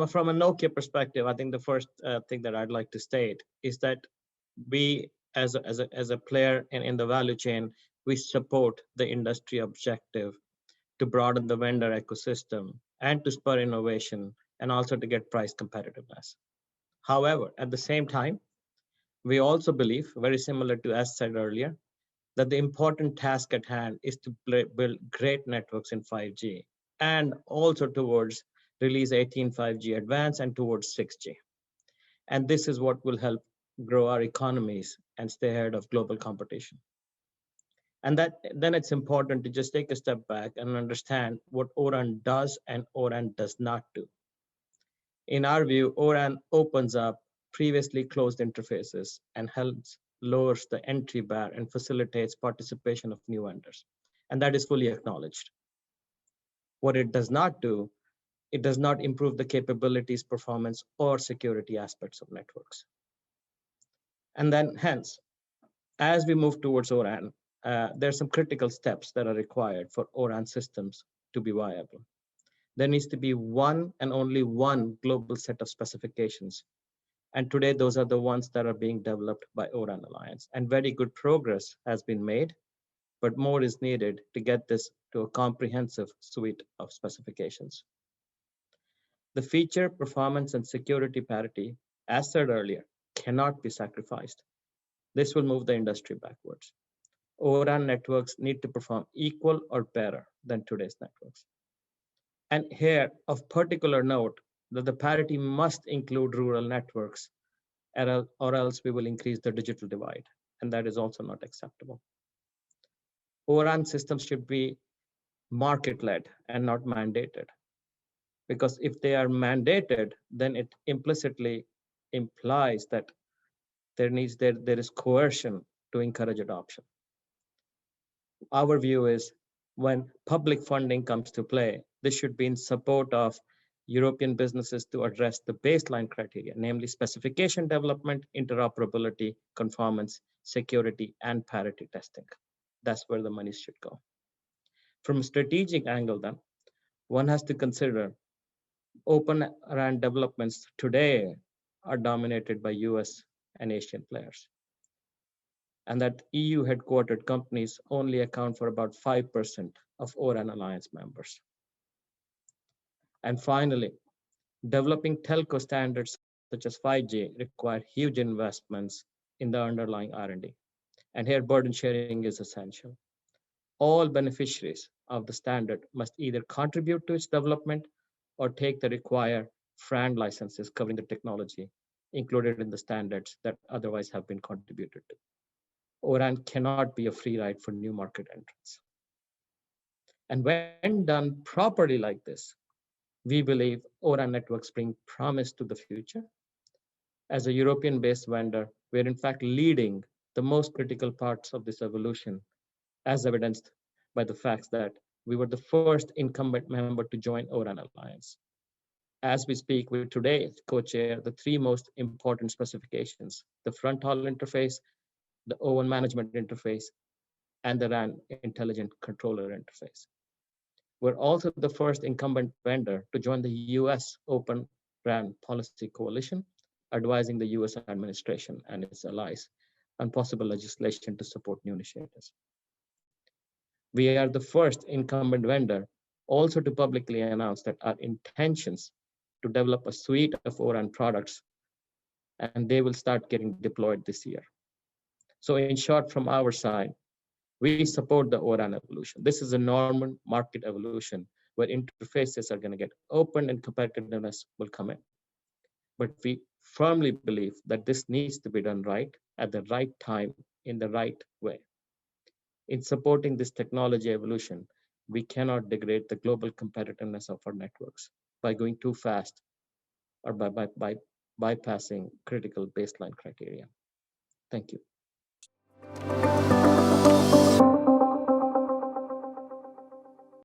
from a Nokia perspective, I think the first thing that I'd like to state is that we, as a player in the value chain, we support the industry objective to broaden the vendor ecosystem and to spur innovation and also to get price competitiveness. However, at the same time, we also believe, very similar to as said earlier, that the important task at hand is to build great networks in 5G and also towards release 18 5G Advanced and towards 6G. And this is what will help grow our economies and stay ahead of global competition. And that then it's important to just take a step back and understand what O-RAN does and O-RAN does not do. In our view, O-RAN opens up previously closed interfaces and helps lowers the entry bar and facilitates participation of new vendors. And that is fully acknowledged. What it does not do, it does not improve the capabilities, performance, or security aspects of networks. And then hence, as we move towards O-RAN, there are some critical steps that are required for O-RAN systems to be viable. There needs to be one and only one global set of specifications. And today, those are the ones that are being developed by O-RAN Alliance. And very good progress has been made, but more is needed to get this to a comprehensive suite of specifications. The feature, performance, and security parity, as said earlier, cannot be sacrificed. This will move the industry backwards. O-RAN networks need to perform equal or better than today's networks. And here, of particular note, that the parity must include rural networks, or else we will increase the digital divide, and that is also not acceptable. O-RAN systems should be market-led and not mandated, because if they are mandated, then it implicitly implies that there is coercion to encourage adoption. Our view is when public funding comes to play, this should be in support of European businesses to address the baseline criteria, namely specification development, interoperability, conformance, security, and parity testing. That's where the money should go. From a strategic angle, then, one has to consider Open RAN developments today are dominated by US and Asian players, and that EU headquartered companies only account for about 5% of O-RAN Alliance members. And finally, developing telco standards such as 5G require huge investments in the underlying R&D. And here burden sharing is essential. All beneficiaries of the standard must either contribute to its development or take the required FRAND licenses covering the technology included in the standards that otherwise have been contributed to. O-RAN cannot be a free ride for new market entrants. And when done properly like this, we believe O-RAN networks bring promise to the future. As a European-based vendor, we're in fact leading the most critical parts of this evolution, as evidenced by the fact that we were the first incumbent member to join O-RAN Alliance. As we speak, we today co-chair the three most important specifications: the front hall interface, the O1 management interface, and the RAN intelligent controller interface. We're also the first incumbent vendor to join the US Open RAN Policy Coalition, advising the US administration and its allies on possible legislation to support new initiatives. We are the first incumbent vendor also to publicly announce that our intentions to develop a suite of O-RAN products, and they will start getting deployed this year. So in short, from our side, we support the O-RAN evolution. This is a normal market evolution where interfaces are going to get open and competitiveness will come in. But we firmly believe that this needs to be done right at the right time in the right way. In supporting this technology evolution, we cannot degrade the global competitiveness of our networks by going too fast or by bypassing critical baseline criteria. Thank you.